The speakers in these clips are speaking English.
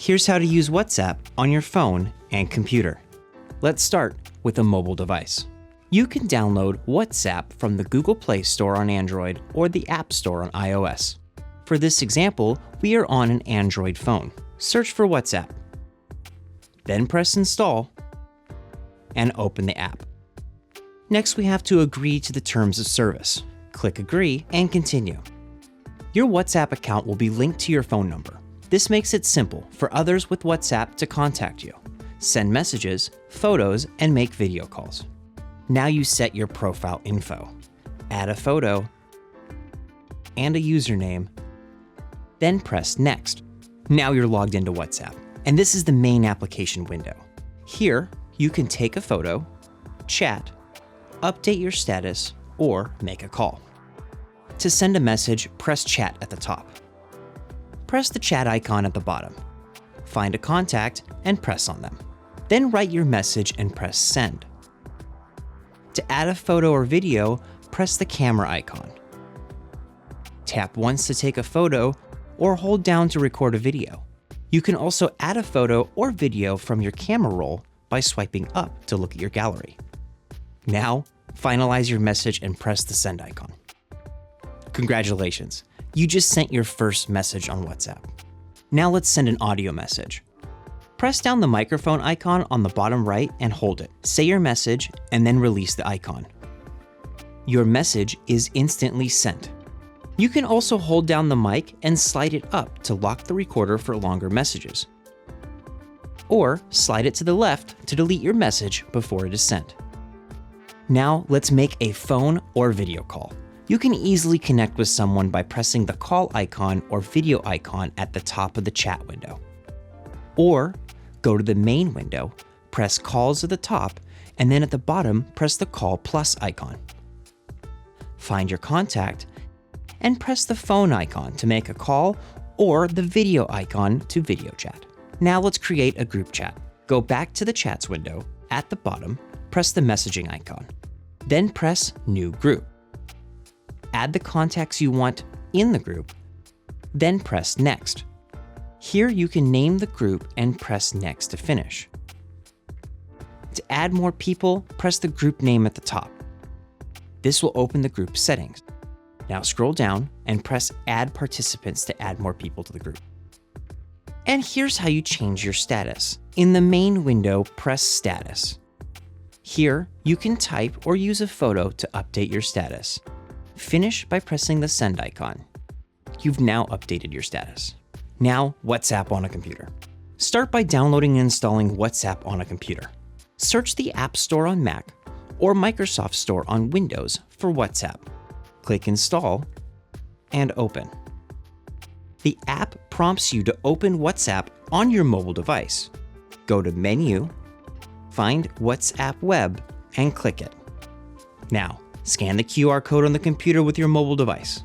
Here's how to use WhatsApp on your phone and computer. Let's start with a mobile device. You can download WhatsApp from the Google Play Store on Android or the App Store on iOS. For this example, we are on an Android phone. Search for WhatsApp. Then press Install and open the app. Next, we have to agree to the terms of service. Click Agree and Continue. Your WhatsApp account will be linked to your phone number. This makes it simple for others with WhatsApp to contact you, send messages, photos, and make video calls. Now you set your profile info. Add a photo and a username, then press Next. Now you're logged into WhatsApp, and this is the main application window. Here, you can take a photo, chat, update your status, or make a call. To send a message, press Chat at the top. Press the chat icon at the bottom. Find a contact and press on them. Then write your message and press Send. To add a photo or video, press the camera icon. Tap once to take a photo or hold down to record a video. You can also add a photo or video from your camera roll by swiping up to look at your gallery. Now, finalize your message and press the send icon. Congratulations, you just sent your first message on WhatsApp. Now let's send an audio message. Press down the microphone icon on the bottom right and hold it. Say your message and then release the icon. Your message is instantly sent. You can also hold down the mic and slide it up to lock the recorder for longer messages. Or slide it to the left to delete your message before it is sent. Now let's make a phone or video call. You can easily connect with someone by pressing the call icon or video icon at the top of the chat window. Or go to the main window, press Calls at the top, and then at the bottom, press the Call Plus icon. Find your contact and press the phone icon to make a call or the video icon to video chat. Now let's create a group chat. Go back to the Chats window. At the bottom, press the messaging icon. Then press New Group. Add the contacts you want in the group, then press Next. Here you can name the group and press Next to finish. To add more people, press the group name at the top. This will open the group settings. Now scroll down and press Add Participants to add more people to the group. And here's how you change your status. In the main window, press Status. Here, you can type or use a photo to update your status. Finish by pressing the send icon. You've now updated your status. Now, WhatsApp on a computer. Start by downloading and installing WhatsApp on a computer. Search the App Store on Mac or Microsoft Store on Windows for WhatsApp. Click Install and Open. The app prompts you to open WhatsApp on your mobile device. Go to Menu, find WhatsApp Web, and click it. Now, scan the QR code on the computer with your mobile device.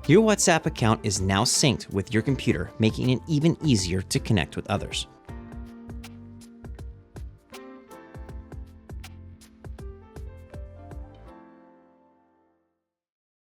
Your WhatsApp account is now synced with your computer, making it even easier to connect with others.